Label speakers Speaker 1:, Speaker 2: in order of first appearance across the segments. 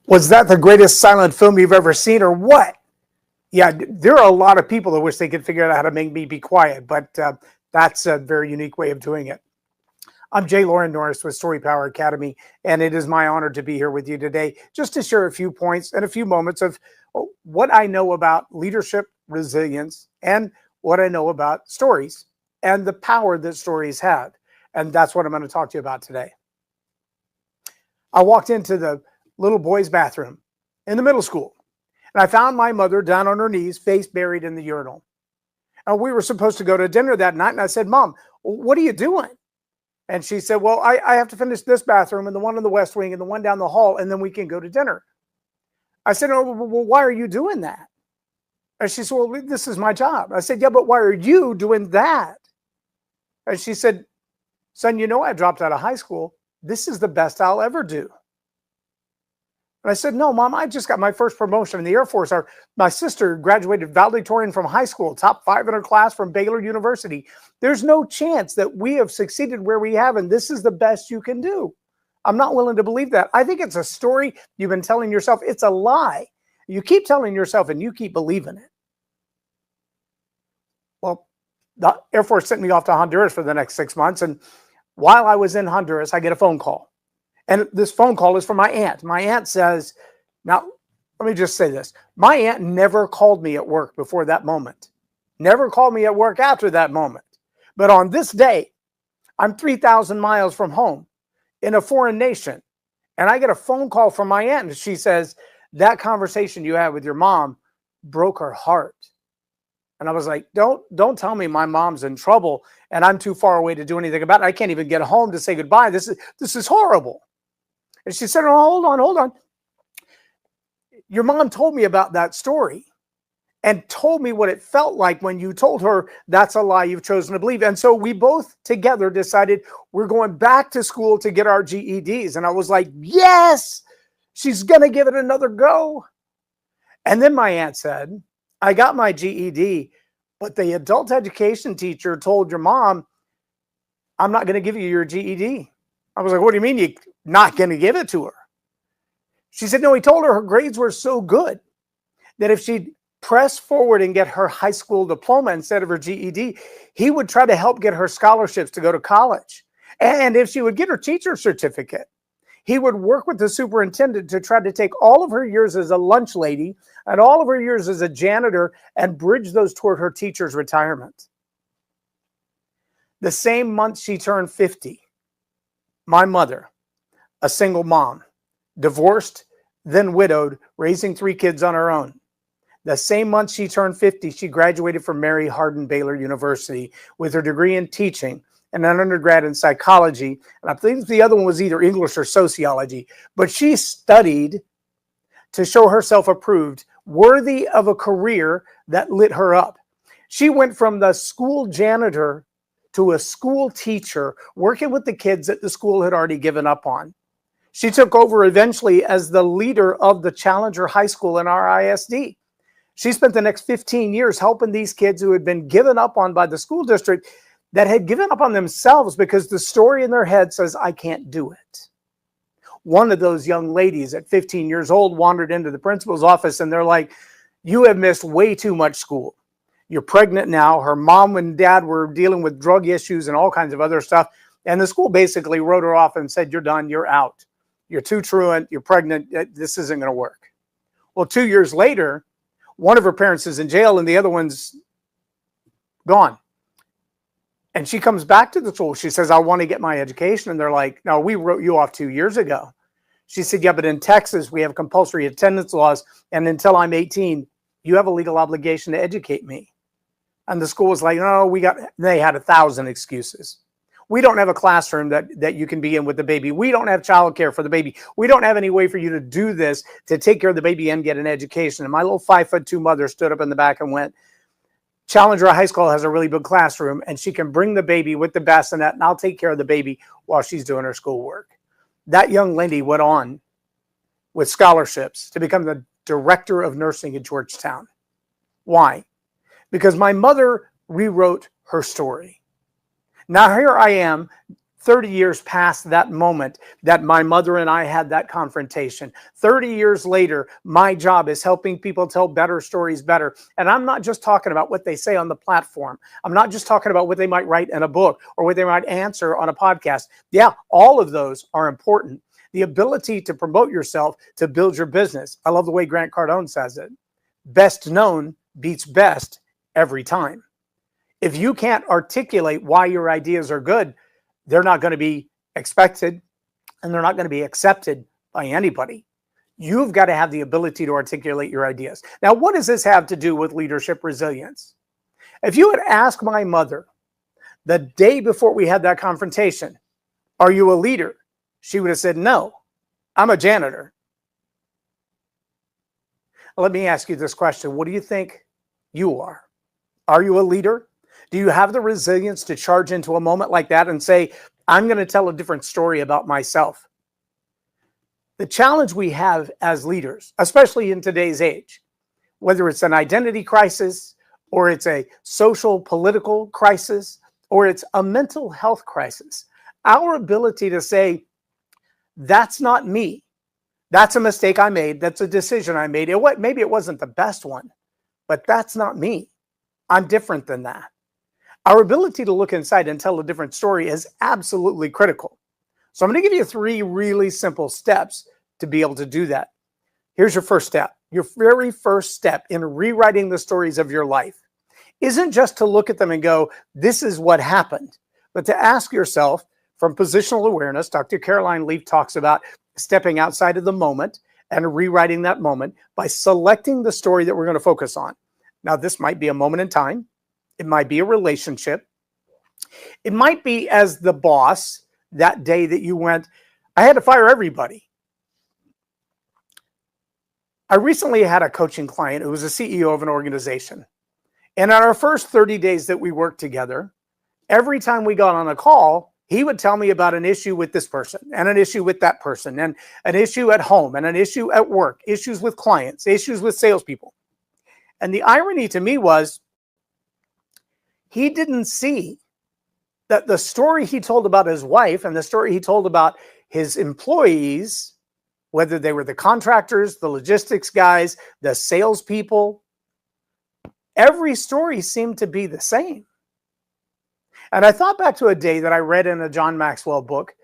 Speaker 1: Was that the greatest silent film you've ever seen, or what? Yeah, there are a lot of people that wish they could figure out how to make me be quiet, but that's a very unique way of doing it. I'm Jay Lauren Norris with Story Power Academy, and it is my honor to be here with you today just to share a few points and a few moments of what I know about leadership, resilience, and what I know about stories and the power that stories have. And that's what I'm going to talk to you about today. I walked into the little boy's bathroom in the middle school, and I found my mother down on her knees, face buried in the urinal. And we were supposed to go to dinner that night, and I said, "Mom, what are you doing?" And she said, "Well, I have to finish this bathroom and the one in the West Wing and the one down the hall, and then we can go to dinner." I said, "Oh, well, why are you doing that?" And she said, "Well, this is my job." I said, "Yeah, but why are you doing that?" And she said, "Son, you know I dropped out of high school. This is the best I'll ever do." And I said, "No, Mom, I just got my first promotion in the Air Force. My sister graduated valedictorian from high school, top 5 in her class from Baylor University. There's no chance that we have succeeded where we have, and this is the best you can do." I'm not willing to believe that. I think it's a story you've been telling yourself. It's a lie. You keep telling yourself and you keep believing it. Well, the Air Force sent me off to Honduras for the next 6 months. And while I was in Honduras, I get a phone call. And this phone call is from my aunt. My aunt says, now, let me just say this. My aunt never called me at work before that moment. Never called me at work after that moment. But on this day, I'm 3,000 miles from home in a foreign nation. And I get a phone call from my aunt. And she says, "That conversation you had with your mom broke her heart." And I was like, don't tell me my mom's in trouble and I'm too far away to do anything about it. I can't even get home to say goodbye. This is horrible. And she said, "Oh, hold on. Your mom told me about that story and told me what it felt like when you told her that's a lie you've chosen to believe." And so we both together decided we're going back to school to get our GEDs. And I was like, yes, she's going to give it another go. And then my aunt said, "I got my GED, but the adult education teacher told your mom, I'm not going to give you your GED." I was like, "What do you mean you're not going to give it to her?" She said, "No, he told her grades were so good that if she'd press forward and get her high school diploma instead of her GED, he would try to help get her scholarships to go to college. And if she would get her teacher's certificate, he would work with the superintendent to try to take all of her years as a lunch lady and all of her years as a janitor and bridge those toward her teacher's retirement." The same month she turned 50, my mother, a single mom, divorced, then widowed, raising 3 kids on her own. The same month she turned 50, she graduated from Mary Hardin Baylor University with her degree in teaching and an undergrad in psychology. And I think the other one was either English or sociology. But she studied to show herself approved, worthy of a career that lit her up. She went from the school janitor to a school teacher, working with the kids that the school had already given up on. She took over eventually as the leader of the Challenger High School in our ISD. She spent the next 15 years helping these kids who had been given up on by the school district, that had given up on themselves because the story in their head says, "I can't do it." One of those young ladies at 15 years old wandered into the principal's office and they're like, "You have missed way too much school. You're pregnant now." Her mom and dad were dealing with drug issues and all kinds of other stuff. And the school basically wrote her off and said, "You're done. You're out. You're too truant. You're pregnant. This isn't going to work." Well, 2 years later, one of her parents is in jail and the other one's gone. And she comes back to the school. She says, "I want to get my education." And they're like, "No, we wrote you off 2 years ago." She said, "Yeah, but in Texas, we have compulsory attendance laws. And until I'm 18, you have a legal obligation to educate me." And the school was like, "No, they had 1,000 excuses. We don't have a classroom that you can be in with the baby. We don't have childcare for the baby. We don't have any way for you to do this, to take care of the baby and get an education." And my little 5'2" mother stood up in the back and went, "Challenger High School has a really big classroom and she can bring the baby with the bassinet and I'll take care of the baby while she's doing her schoolwork." That young lady went on with scholarships to become the director of nursing at Georgetown. Why? Because my mother rewrote her story. Now here I am, 30 years past that moment that my mother and I had that confrontation. 30 years later, my job is helping people tell better stories better. And I'm not just talking about what they say on the platform. I'm not just talking about what they might write in a book or what they might answer on a podcast. Yeah, all of those are important. The ability to promote yourself, to build your business. I love the way Grant Cardone says it. Best known beats best every time. If you can't articulate why your ideas are good, they're not going to be expected and they're not going to be accepted by anybody. You've got to have the ability to articulate your ideas. Now, what does this have to do with leadership resilience? If you had asked my mother the day before we had that confrontation, are you a leader? She would have said, no, I'm a janitor. Let me ask you this question. What do you think you are? Are you a leader? Do you have the resilience to charge into a moment like that and say, I'm going to tell a different story about myself? The challenge we have as leaders, especially in today's age, whether it's an identity crisis or it's a social political crisis or it's a mental health crisis, our ability to say, that's not me. That's a mistake I made. That's a decision I made. Maybe it wasn't the best one, but that's not me. I'm different than that. Our ability to look inside and tell a different story is absolutely critical. So I'm going to give you 3 really simple steps to be able to do that. Here's your first step. Your very first step in rewriting the stories of your life isn't just to look at them and go, this is what happened, but to ask yourself from positional awareness. Dr. Caroline Leaf talks about stepping outside of the moment and rewriting that moment by selecting the story that we're going to focus on. Now, this might be a moment in time. It might be a relationship. It might be as the boss that day that you went, I had to fire everybody. I recently had a coaching client who was a CEO of an organization. And on our first 30 days that we worked together, every time we got on a call, he would tell me about an issue with this person and an issue with that person and an issue at home and an issue at work, issues with clients, issues with salespeople. And the irony to me was, he didn't see that the story he told about his wife and the story he told about his employees, whether they were the contractors, the logistics guys, the salespeople, every story seemed to be the same. And I thought back to a day that I read in a John Maxwell book.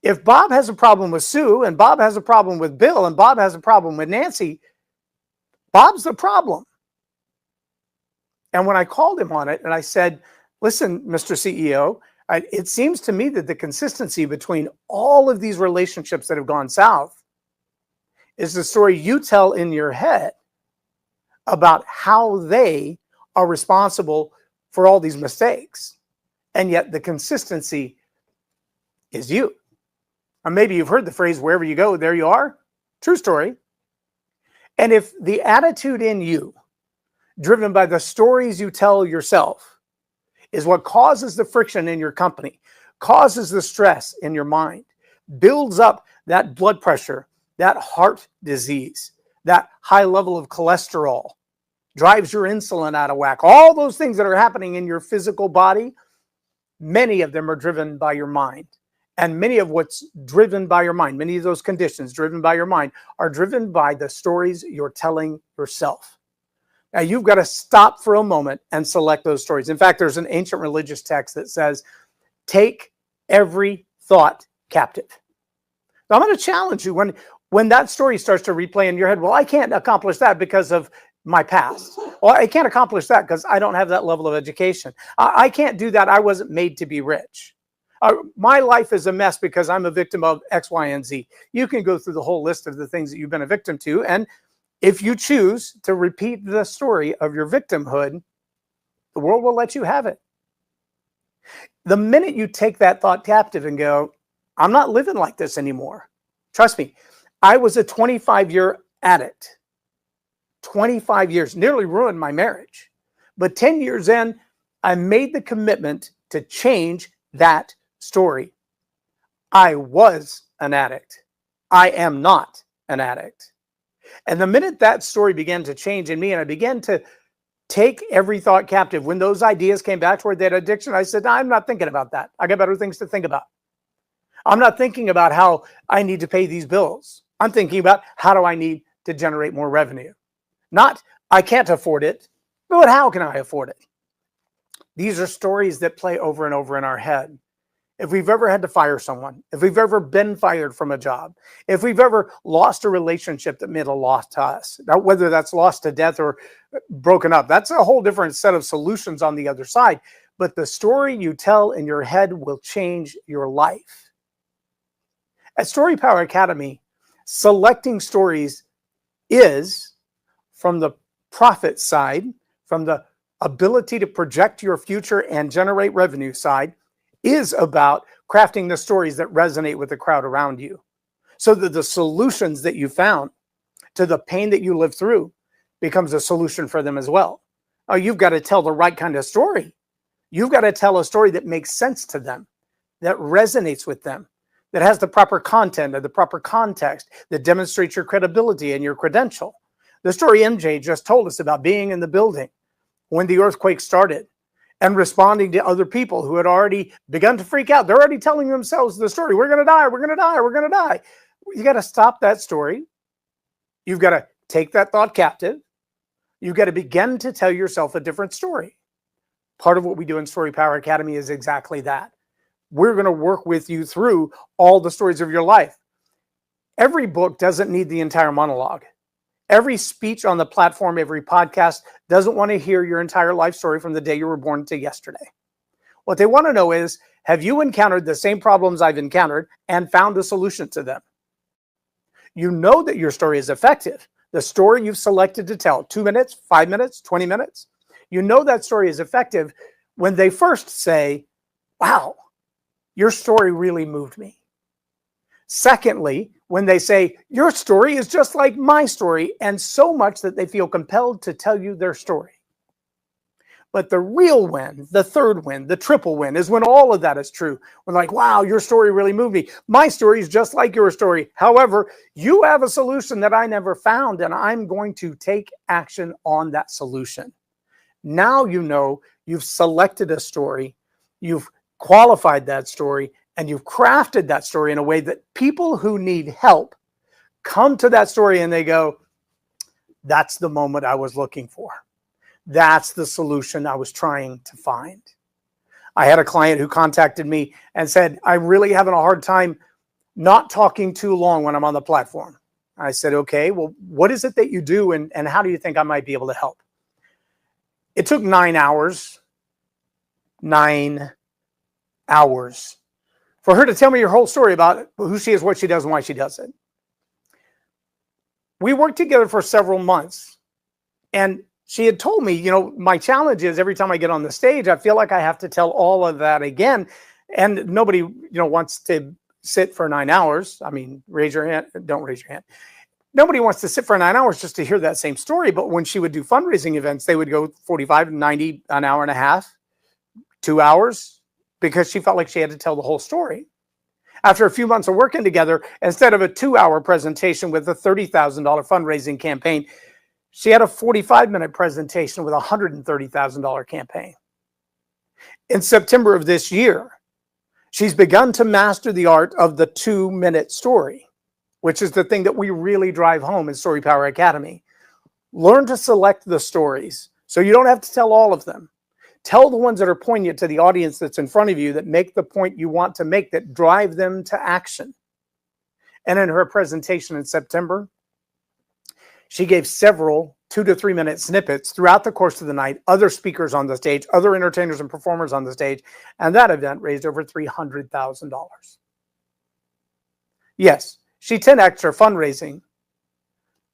Speaker 1: If Bob has a problem with Sue and Bob has a problem with Bill and Bob has a problem with Nancy, Bob's the problem. And when I called him on it and I said, listen, Mr. CEO, it seems to me that the consistency between all of these relationships that have gone south is the story you tell in your head about how they are responsible for all these mistakes. And yet the consistency is you. Or maybe you've heard the phrase, wherever you go, there you are. True story. And if the attitude in you, driven by the stories you tell yourself, is what causes the friction in your company, causes the stress in your mind, builds up that blood pressure, that heart disease, that high level of cholesterol, drives your insulin out of whack, all those things that are happening in your physical body, many of them are driven by your mind. And many of what's driven by your mind, many of those conditions driven by your mind, are driven by the stories you're telling yourself. Now, you've got to stop for a moment and select those stories. In fact, there's an ancient religious text that says, take every thought captive. Now, I'm going to challenge you when that story starts to replay in your head. Well, I can't accomplish that because of my past. Well, I can't accomplish that because I don't have that level of education. I can't do that. I wasn't made to be rich. My life is a mess because I'm a victim of X, Y, and Z. You can go through the whole list of the things that you've been a victim to. And if you choose to repeat the story of your victimhood, the world will let you have it. The minute you take that thought captive and go, I'm not living like this anymore. Trust me, I was a 25-year addict. 25 years, nearly ruined my marriage. But 10 years in, I made the commitment to change that story. I was an addict. I am not an addict. And the minute that story began to change in me and I began to take every thought captive, when those ideas came back toward that addiction, I said, no, I'm not thinking about that. I got better things to think about. I'm not thinking about how I need to pay these bills. I'm thinking about how do I need to generate more revenue? Not I can't afford it, but how can I afford it? These are stories that play over and over in our head. If we've ever had to fire someone, if we've ever been fired from a job, if we've ever lost a relationship that meant a loss to us, now, whether that's lost to death or broken up, that's a whole different set of solutions on the other side. But the story you tell in your head will change your life. At Story Power Academy, selecting stories is from the profit side, from the ability to project your future and generate revenue side, is about crafting the stories that resonate with the crowd around you, so that the solutions that you found to the pain that you lived through becomes a solution for them as well. Oh, you've got to tell the right kind of story. You've got to tell a story that makes sense to them, that resonates with them, that has the proper content and the proper context, that demonstrates your credibility and your credential. The story MJ just told us about being in the building when the earthquake started and responding to other people who had already begun to freak out. They're already telling themselves the story. We're going to die. We're going to die. We're going to die. You got to stop that story. You've got to take that thought captive. You've got to begin to tell yourself a different story. Part of what we do in Story Power Academy is exactly that. We're going to work with you through all the stories of your life. Every book doesn't need the entire monologue. Every speech on the platform, every podcast doesn't want to hear your entire life story from the day you were born to yesterday. What they want to know is, have you encountered the same problems I've encountered and found a solution to them? You know that your story is effective. The story you've selected to tell, 2 minutes, 5 minutes, 20 minutes, you know that story is effective when they first say, wow, your story really moved me. Secondly, when they say, your story is just like my story, and so much that they feel compelled to tell you their story. But the real win, the third win, the triple win is when all of that is true. When like, wow, your story really moved me. My story is just like your story. However, you have a solution that I never found, and I'm going to take action on that solution. Now you know you've selected a story, you've qualified that story, and you've crafted that story in a way that people who need help come to that story and they go, that's the moment I was looking for. That's the solution I was trying to find. I had a client who contacted me and said, I'm really having a hard time not talking too long when I'm on the platform. I said, okay, well, what is it that you do and how do you think I might be able to help? It took 9 hours. 9 hours. For her to tell me her whole story about who she is, what she does, and why she does it. We worked together for several months. And she had told me, you know, my challenge is every time I get on the stage, I feel like I have to tell all of that again. And nobody, you know, wants to sit for 9 hours. I mean, raise your hand. Don't raise your hand. Nobody wants to sit for 9 hours just to hear that same story. But when she would do fundraising events, they would go 45, 90, an hour and a half, 2 hours, because she felt like she had to tell the whole story. After a few months of working together, instead of a 2-hour presentation with a $30,000 fundraising campaign, she had a 45-minute presentation with a $130,000 campaign. In September of this year, she's begun to master the art of the 2-minute story, which is the thing that we really drive home in Story Power Academy. Learn to select the stories so you don't have to tell all of them. Tell the ones that are poignant to the audience that's in front of you, that make the point you want to make, that drive them to action. And in her presentation in September, she gave several 2 to 3 minute snippets throughout the course of the night, other speakers on the stage, other entertainers and performers on the stage, and that event raised over $300,000. Yes, she 10x'd her fundraising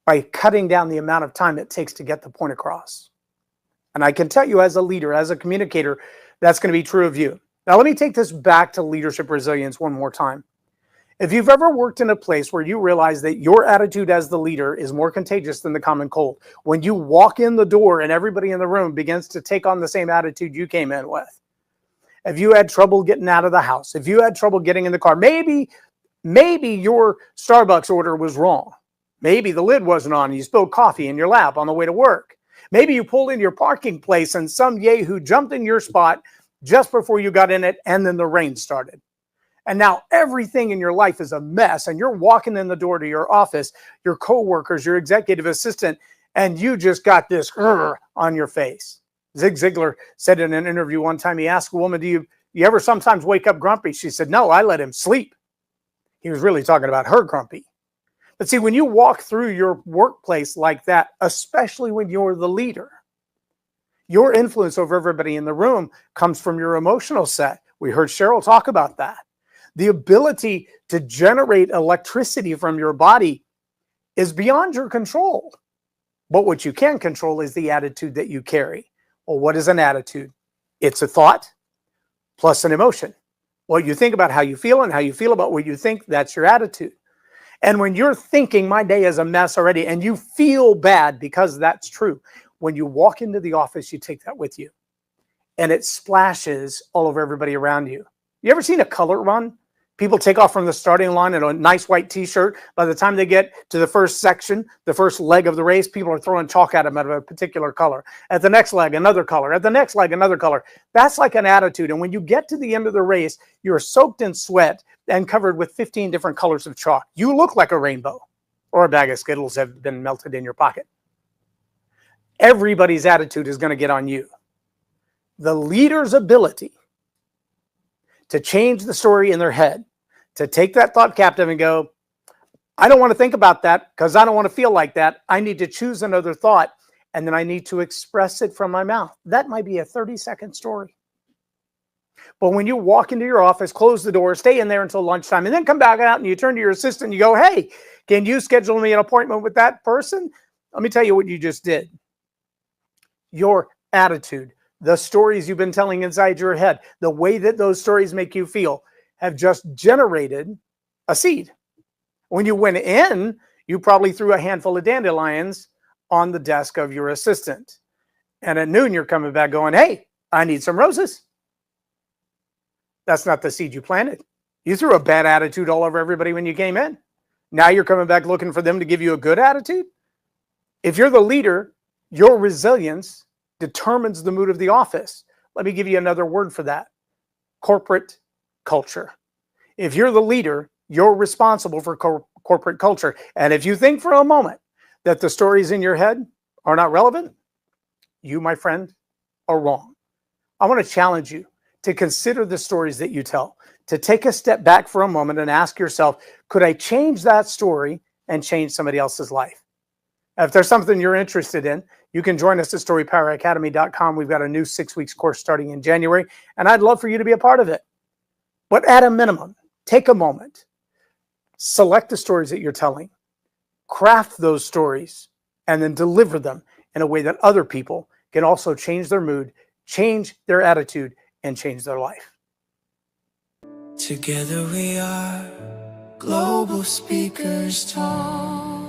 Speaker 1: by cutting down the amount of time it takes to get the point across. And I can tell you as a leader, as a communicator, that's going to be true of you. Now, let me take this back to leadership resilience one more time. If you've ever worked in a place where you realize that your attitude as the leader is more contagious than the common cold, when you walk in the door and everybody in the room begins to take on the same attitude you came in with, if you had trouble getting out of the house, if you had trouble getting in the car, maybe your Starbucks order was wrong. Maybe the lid wasn't on and you spilled coffee in your lap on the way to work. Maybe you pulled into your parking place and some yahoo jumped in your spot just before you got in it and then the rain started. And now everything in your life is a mess, and you're walking in the door to your office, your coworkers, your executive assistant, and you just got this on your face. Zig Ziglar said in an interview one time, he asked a woman, do you ever sometimes wake up grumpy? She said, no, I let him sleep. He was really talking about her grumpy. But see, when you walk through your workplace like that, especially when you're the leader, your influence over everybody in the room comes from your emotional set. We heard Cheryl talk about that. The ability to generate electricity from your body is beyond your control. But what you can control is the attitude that you carry. Well, what is an attitude? It's a thought plus an emotion. What you think about how you feel and how you feel about what you think, that's your attitude. And when you're thinking my day is a mess already and you feel bad because that's true, when you walk into the office, you take that with you and it splashes all over everybody around you. You ever seen a color run? People take off from the starting line in a nice white t-shirt. By the time they get to the first section, the first leg of the race, people are throwing chalk at them out of a particular color. At the next leg, another color. At the next leg, another color. That's like an attitude. And when you get to the end of the race, you're soaked in sweat and covered with 15 different colors of chalk. You look like a rainbow, or a bag of Skittles have been melted in your pocket. Everybody's attitude is going to get on you. The leader's ability to change the story in their head, to take that thought captive and go, I don't want to think about that because I don't want to feel like that. I need to choose another thought, and then I need to express it from my mouth. That might be a 30-second story. But when you walk into your office, close the door, stay in there until lunchtime, and then come back out and you turn to your assistant and you go, hey, can you schedule me an appointment with that person? Let me tell you what you just did. Your attitude, the stories you've been telling inside your head, the way that those stories make you feel have just generated a seed. When you went in, you probably threw a handful of dandelions on the desk of your assistant. And at noon, you're coming back going, hey, I need some roses. That's not the seed you planted. You threw a bad attitude all over everybody when you came in. Now you're coming back looking for them to give you a good attitude. If you're the leader, your resilience determines the mood of the office. Let me give you another word for that. Corporate culture. If you're the leader, you're responsible for corporate culture. And if you think for a moment that the stories in your head are not relevant, you, my friend, are wrong. I want to challenge you to consider the stories that you tell, to take a step back for a moment and ask yourself, could I change that story and change somebody else's life? If there's something you're interested in, you can join us at storypoweracademy.com. We've got a new 6 weeks course starting in January, and I'd love for you to be a part of it. But at a minimum, take a moment, select the stories that you're telling, craft those stories, and then deliver them in a way that other people can also change their mood, change their attitude, and change their life.
Speaker 2: Together we are Global Speakers Talk.